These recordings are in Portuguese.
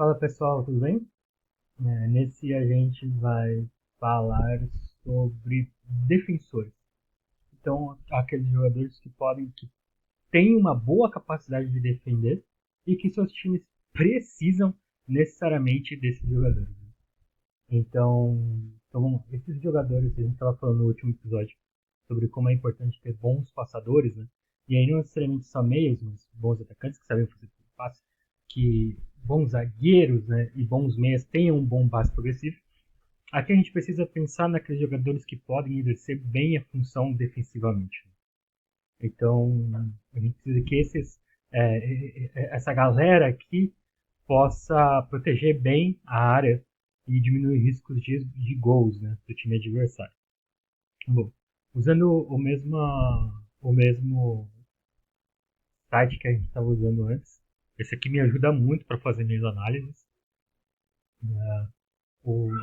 Fala pessoal, tudo bem? Nesse a gente vai falar sobre defensores. Então, aqueles jogadores que têm uma boa capacidade de defender e que seus times precisam necessariamente desses jogadores. Então vamos lá. Esses jogadores, a gente estava falando no último episódio sobre como é importante ter bons passadores, né? E aí não necessariamente só meias, mas bons atacantes que sabem fazer passe, que bons zagueiros, né, e bons meias tenham um bom passe progressivo. Aqui a gente precisa pensar naqueles jogadores que podem exercer bem a função defensivamente. Então a gente precisa que essa galera aqui possa proteger bem a área e diminuir riscos de gols, né, do time adversário. Bom, usando o mesmo site que a gente estava usando antes, esse aqui me ajuda muito para fazer minhas análises.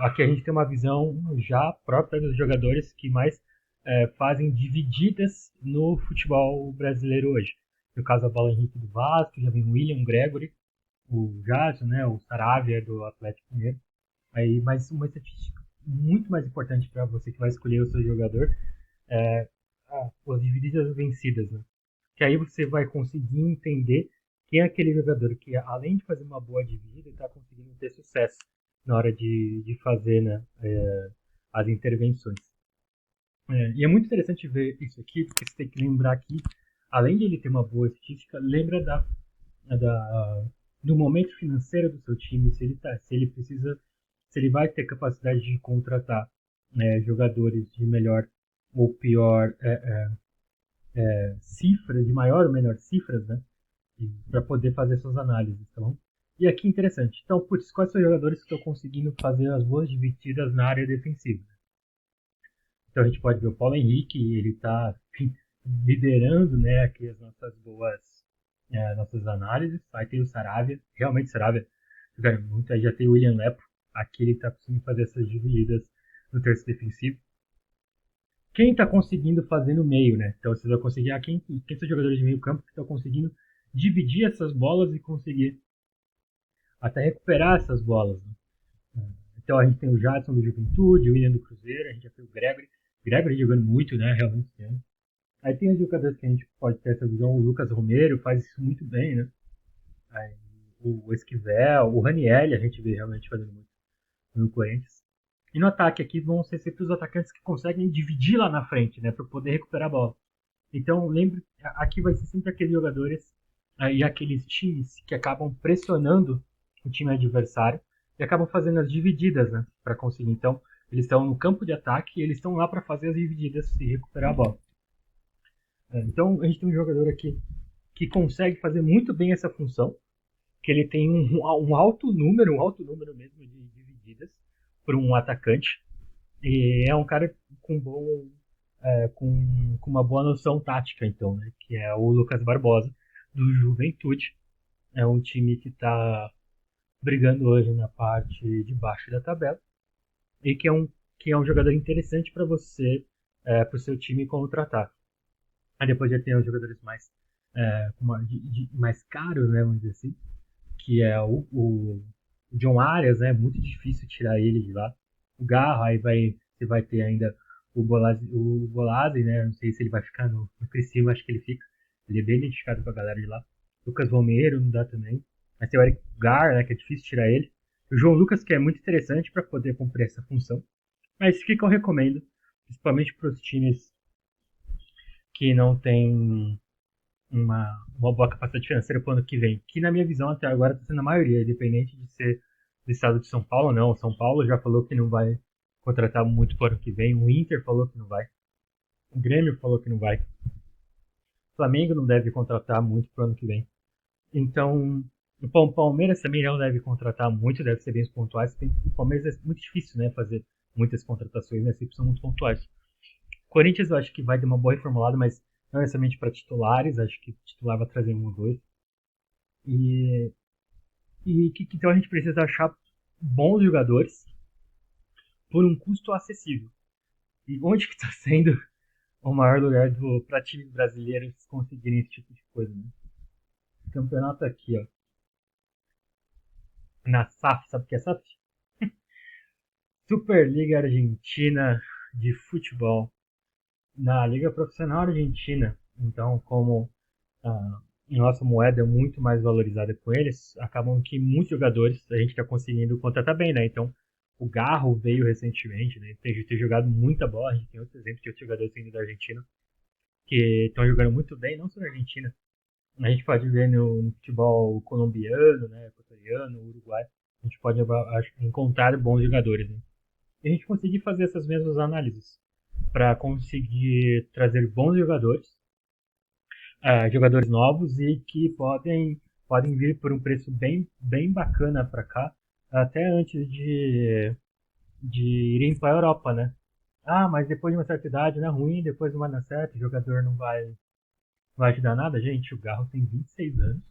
Aqui a gente tem uma visão já própria dos jogadores que mais fazem divididas no futebol brasileiro hoje. No caso, a Bola Henrique do Vasco, já vem o William Gregory, o Jadson, né, o Saravia do Atlético Mineiro. Aí, mas uma estatística muito mais importante para você que vai escolher o seu jogador é as divididas vencidas, né? Que aí você vai conseguir entender quem é aquele jogador que, além de fazer uma boa dividida, está conseguindo ter sucesso na hora de fazer, né, as intervenções. E é muito interessante ver isso aqui, porque você tem que lembrar que, além de ele ter uma boa estatística, lembra do momento financeiro do seu time, se ele precisa, se ele vai ter capacidade de contratar jogadores de melhor ou pior cifra, de maior ou menor cifras, né? Para poder fazer suas análises, tá bom? E aqui interessante. Então, putz, quais são os jogadores que estão conseguindo fazer as boas divididas na área defensiva? Então a gente pode ver o Paulo Henrique, ele está liderando, né, aqui as nossas análises. Aí tem o Saravia, realmente o Saravia jogando muito. Aí já tem o William Lepo, aqui ele está conseguindo fazer essas divididas no terço defensivo. Quem está conseguindo fazer no meio, né? Então você vai conseguir, quem são os jogadores de meio campo que estão conseguindo dividir essas bolas e conseguir até recuperar essas bolas, né? Então a gente tem o Jadson do Juventude, o William do Cruzeiro, a gente já tem o Gregory jogando muito, né? Realmente esse ano. Aí tem os jogadores que a gente pode ter essa visão, o Lucas Romero faz isso muito bem, né? Aí, o Esquivel, o Raniel a gente vê realmente fazendo muito no Corinthians. E no ataque aqui vão ser sempre os atacantes que conseguem dividir lá na frente, né? Para poder recuperar a bola. Então, lembre, aqui vai ser sempre aqueles jogadores e aqueles times que acabam pressionando o time adversário e acabam fazendo as divididas, né, para conseguir. Então, eles estão no campo de ataque e eles estão lá para fazer as divididas e recuperar a bola. Então, a gente tem um jogador aqui que consegue fazer muito bem essa função, que ele tem um alto número mesmo de divididas por um atacante. E é um cara com uma boa noção tática, então, né? Que é o Lucas Barbosa, do Juventude. É um time que está brigando hoje na parte de baixo da tabela e que é um jogador interessante para você, para o seu time contratar. Aí depois já tem os jogadores mais caros, né, vamos dizer assim, que é o John Arias, né? Muito difícil tirar ele de lá. O Garro, você vai ter ainda o Bolazzi, né? Não sei se ele vai ficar no Criciúma, acho que ele fica. Ele é bem identificado com a galera de lá. Lucas Romero não dá também. Mas tem o Eric Gar, né? Que é difícil tirar ele. O João Lucas, que é muito interessante para poder cumprir essa função. Mas o que eu recomendo, principalmente para os times que não têm uma boa capacidade financeira para o ano que vem, que na minha visão até agora está sendo a maioria, independente de ser do estado de São Paulo ou não. O São Paulo já falou que não vai contratar muito para o ano que vem, o Inter falou que não vai, o Grêmio falou que não vai, o Flamengo não deve contratar muito para o ano que vem. Então, o Palmeiras também não deve contratar muito, deve ser bem pontuais. O Palmeiras é muito difícil, né, fazer muitas contratações, né, sempre são muito pontuais. O Corinthians eu acho que vai ter uma boa reformulada, mas não necessariamente para titulares, acho que titular vai trazer um ou dois. E então a gente precisa achar bons jogadores por um custo acessível. E onde que está sendo o maior lugar para times brasileiros conseguirem esse tipo de coisa, né? O campeonato aqui, ó. na SAF, sabe o que é SAF? Superliga Argentina de Futebol. Na Liga Profissional Argentina, então, como a nossa moeda é muito mais valorizada com eles, acabam que muitos jogadores a gente está conseguindo contratar bem, né? Então, o Garro veio recentemente, né? Tem jogado muita bola, a gente tem outros exemplos de outros jogadores vindo da Argentina que estão jogando muito bem, não só na Argentina. A gente pode ver no futebol colombiano, né? Equatoriano, uruguai, a gente pode encontrar bons jogadores, né? E a gente conseguir fazer essas mesmas análises para conseguir trazer bons jogadores, jogadores novos e que podem vir por um preço bem bacana para cá, até antes de irem para a Europa, né? Ah, mas depois de uma certa idade não é ruim, depois de uma dar certo, o jogador não vai te dar nada. Gente, o Garro tem 26 anos,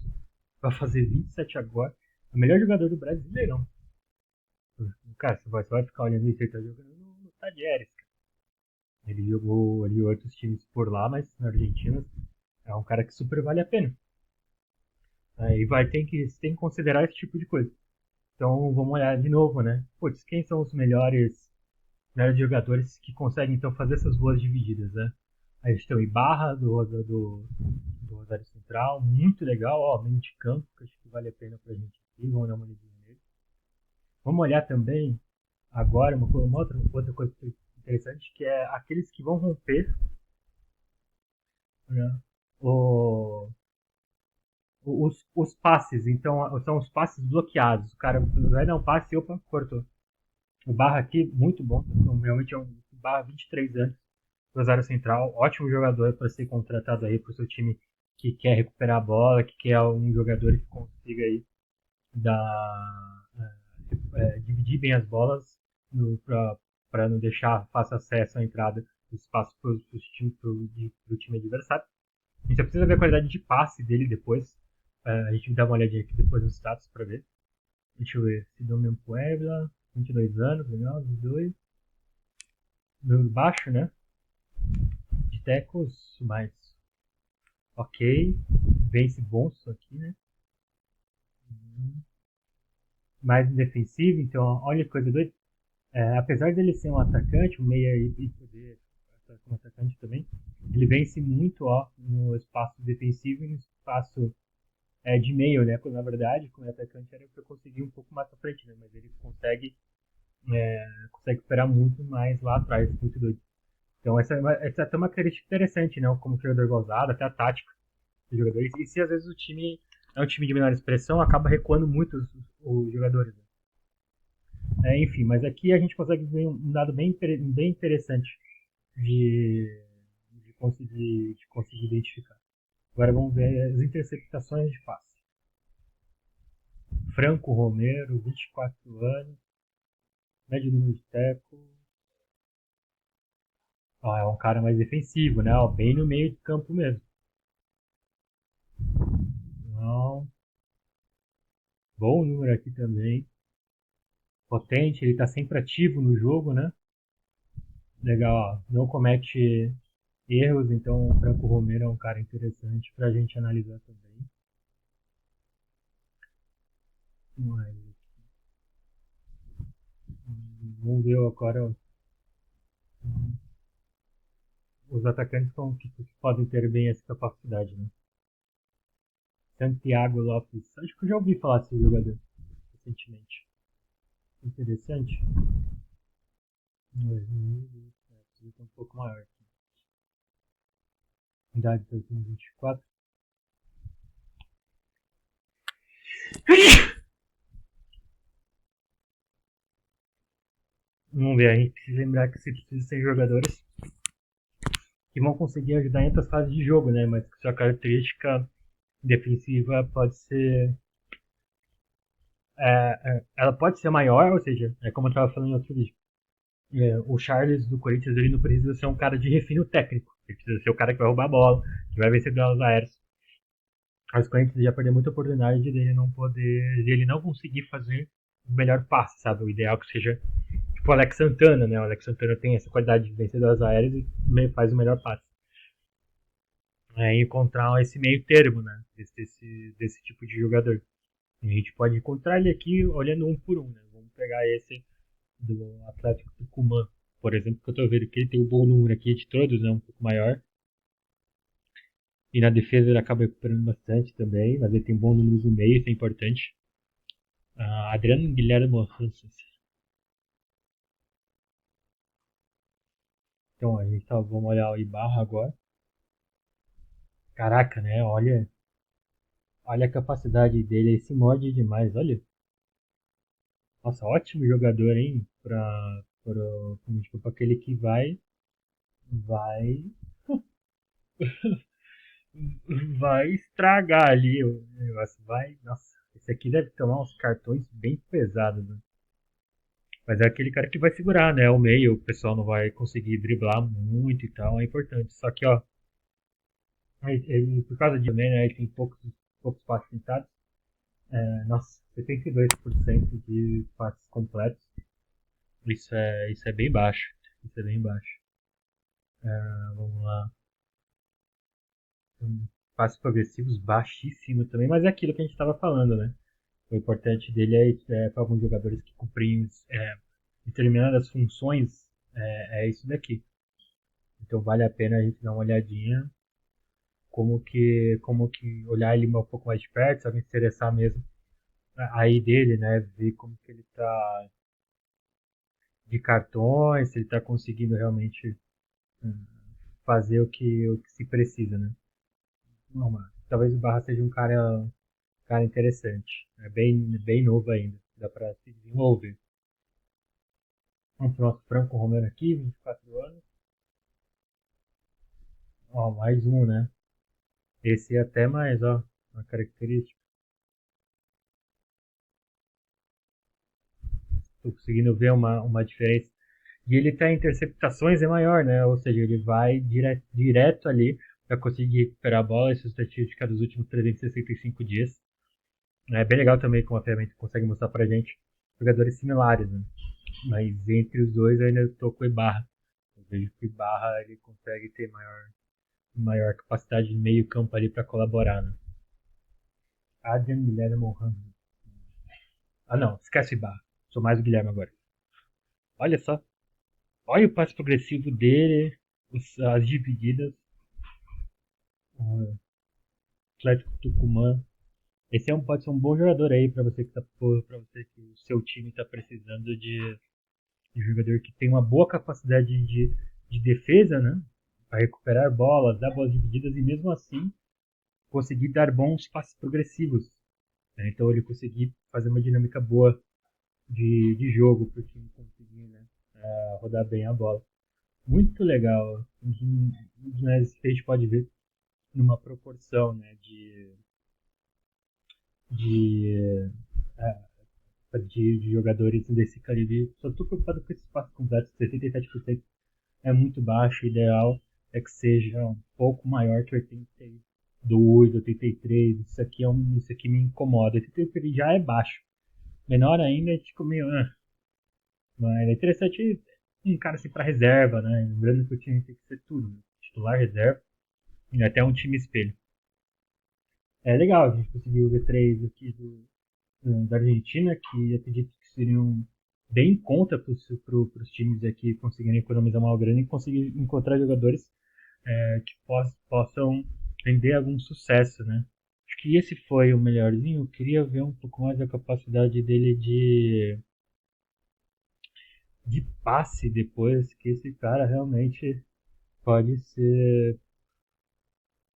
vai fazer 27 agora, é o melhor jogador do Brasileirão. Cara, você vai ficar olhando isso, ele tá jogando no Talheres. Ele jogou ali outros times por lá, mas na Argentina é um cara que super vale a pena. Aí tem que considerar esse tipo de coisa. Então vamos olhar de novo, né? Putz, quem são os melhores jogadores que conseguem então fazer essas boas divididas, né? A gente tem o Ibarra do Rosário Central, muito legal, ó, meio de campo, que acho que vale a pena pra gente aqui, vamos dar uma olhadinha nele. Vamos olhar também agora outra coisa interessante, que é aqueles que vão romper, né, o, os passes. Então, são os passes bloqueados. O cara vai dar um passe e opa, cortou. O Barra aqui, muito bom. Então, realmente é um Barra 23 anos, Rosário Central. Ótimo jogador para ser contratado aí para o seu time que quer recuperar a bola, que quer um jogador que consiga aí dar, dividir bem as bolas para não deixar fácil acesso à entrada do espaço para o time adversário. A gente só precisa ver a qualidade de passe dele depois. A gente dá uma olhadinha aqui depois nos status para ver. Deixa eu ver. Sidomian Puebla, 22 anos, legal, 22. Número baixo, né? De tecos, mas ok. Vence bom isso aqui, né? Mais defensivo, então olha que coisa doida. Apesar dele ser um atacante, um meia e poder como atacante também, ele vence muito ó, no espaço defensivo e no espaço de meio, né? Quando, na verdade, como atacante era para conseguir um pouco mais pra frente, né? Mas ele consegue esperar muito mais lá atrás, muito doido. Então essa é até uma característica interessante, né? Como jogador gozado, até a tática dos jogadores. E se às vezes o time é um time de menor expressão, acaba recuando muito os jogadores. Né? Enfim, mas aqui a gente consegue ver um dado bem interessante de, de conseguir identificar. Agora vamos ver as interceptações de passe. Franco Romero, 24 anos, médio número de tackle. É um cara mais defensivo, né? Ó, bem no meio de campo mesmo. Não. Bom número aqui também. Potente, ele tá sempre ativo no jogo, né? Legal, ó. Não comete erros, então o Franco Romero é um cara interessante pra gente analisar também. Mas, vamos ver agora os atacantes que podem ter bem essa capacidade, né? Santiago Lopes, acho que eu já ouvi falar desse jogador recentemente. Interessante. Um pouco maior. Idade de 2024. Vamos ver, a gente precisa lembrar que você precisa ser jogadores que vão conseguir ajudar em outras fases de jogo, né? Mas que sua característica defensiva pode ser. Ela pode ser maior, ou seja, é como eu estava falando em outro vídeo. O Charles do Corinthians ele não precisa ser um cara de refino técnico. Ele precisa ser o cara que vai roubar a bola, que vai vencer duelos aéreos. Mas o Corinthians já perdeu muita oportunidade de ele não conseguir fazer o melhor passe, sabe? O ideal que seja tipo o Alex Santana, né? O Alex Santana tem essa qualidade de vencer duelos aéreos e faz o melhor passe. Encontrar esse meio termo, né? Desse tipo de jogador. A gente pode encontrar ele aqui olhando um por um, né? Vamos pegar esse do Atlético Tucumã, por exemplo, que eu tô vendo que ele tem um bom número aqui de todos, né? Um pouco maior. E na defesa ele acaba recuperando bastante também, mas ele tem bons números no meio, isso é importante. Adriano Guilherme Hanses. Então a gente tá, vamos olhar o Ibarra agora. Caraca, né? Olha a capacidade dele, ele se morde demais, olha. Nossa, ótimo jogador, hein? Pra aquele que vai, vai estragar ali o negócio. Nossa, esse aqui deve tomar uns cartões bem pesados, né? Mas é aquele cara que vai segurar, né? O meio, o pessoal não vai conseguir driblar muito e tal, é importante. Só que, ó, por causa disso também, né? Ele tem poucos passes tentados. Nossa, 72% de passes completos. Isso é bem baixo. Isso é bem baixo. Vamos lá. Passes progressivos baixíssimo também, mas é aquilo que a gente estava falando, né? O importante dele para alguns jogadores que cumprem determinadas funções, é isso daqui. Então vale a pena a gente dar uma olhadinha, como que olhar ele um pouco mais de perto, se alguém se interessar mesmo aí dele, né? Ver como que ele tá de cartões, se ele tá conseguindo realmente hum, fazer o que se precisa, né? Não, talvez o Barra seja um cara interessante. É bem novo ainda. Dá pra se desenvolver. Vamos pro nosso Franco Romero aqui, 24 anos. Ó, mais um, né? Esse é até mais, ó, uma característica. Tô conseguindo ver uma diferença. E ele tá em interceptações é maior, né? Ou seja, ele vai direto ali para conseguir recuperar a bola. Essa estatística dos últimos 365 dias. É bem legal também como a ferramenta consegue mostrar pra gente jogadores similares, né? Mas entre os dois eu ainda estou com o Ibarra. Eu vejo que o Ibarra ele consegue ter maior capacidade de meio campo ali para colaborar, né? Adrian Guilherme Mohamed. Ah não, esquece o Ibarra. Sou mais o Guilherme agora. Olha só. Olha o passe progressivo dele, as divididas. O Atlético Tucumã. Esse pode ser um bom jogador aí para você para você que o seu time está precisando de jogador que tem uma boa capacidade de defesa, né? Para recuperar bolas, dar bolas divididas e mesmo assim conseguir dar bons passes progressivos. Né? Então ele conseguir fazer uma dinâmica boa de jogo para o time conseguir, né? Rodar bem a bola. Muito legal. Um dos melhores que a gente pode ver numa proporção, né? De, de jogadores desse calibre. Só estou preocupado com esse espaço completo, 77% é muito baixo. O ideal é que seja um pouco maior que 82, 83. Isso aqui me incomoda. 83 já é baixo. Menor ainda, tipo meio. Mas é interessante um cara assim para reserva, né? Lembrando que o time tem que ser tudo, né? Titular, reserva e até um time espelho. É legal, a gente conseguiu ver três aqui da Argentina, que acredito que seriam bem em conta para os times aqui conseguirem economizar uma grana e conseguir encontrar jogadores que possam render algum sucesso, né? Acho que esse foi o melhorzinho. Eu queria ver um pouco mais a capacidade dele de passe depois, que esse cara realmente pode ser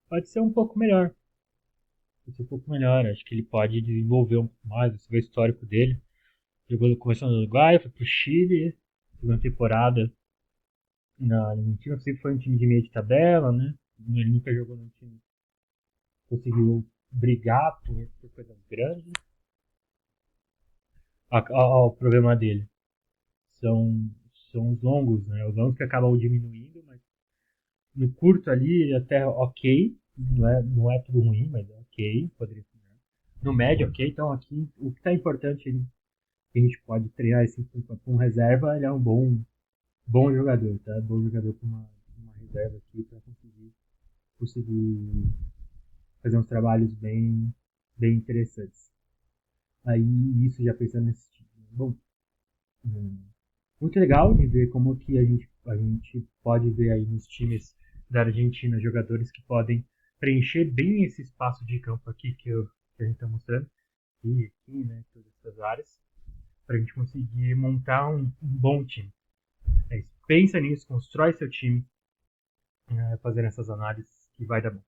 pode ser um pouco melhor. Pode ser um pouco melhor. Acho que ele pode desenvolver um pouco mais. Você vê o histórico dele. Começou no Uruguai, foi pro Chile, segunda temporada na Argentina, sempre foi um time de meio de tabela, né? Ele nunca jogou num time que conseguiu brigar por coisas grandes. O problema dele são, são os longos, né? Os longos que acabam diminuindo, mas no curto ali até ok, não é tudo ruim, mas é ok, poderia ser. No médio, ok, então aqui o que está importante que a gente pode treinar esse com reserva, ele é um bom jogador, tá? Bom jogador com uma reserva aqui para conseguir fazer uns trabalhos bem interessantes. Aí isso já pensando nesse time. Bom, muito legal de ver como que a gente pode ver aí nos times da Argentina jogadores que podem preencher bem esse espaço de campo aqui que a gente está mostrando, e aqui, né, todas essas áreas, para a gente conseguir montar um bom time. É isso. Pensa nisso, constrói seu time, fazendo essas análises que vai dar bom.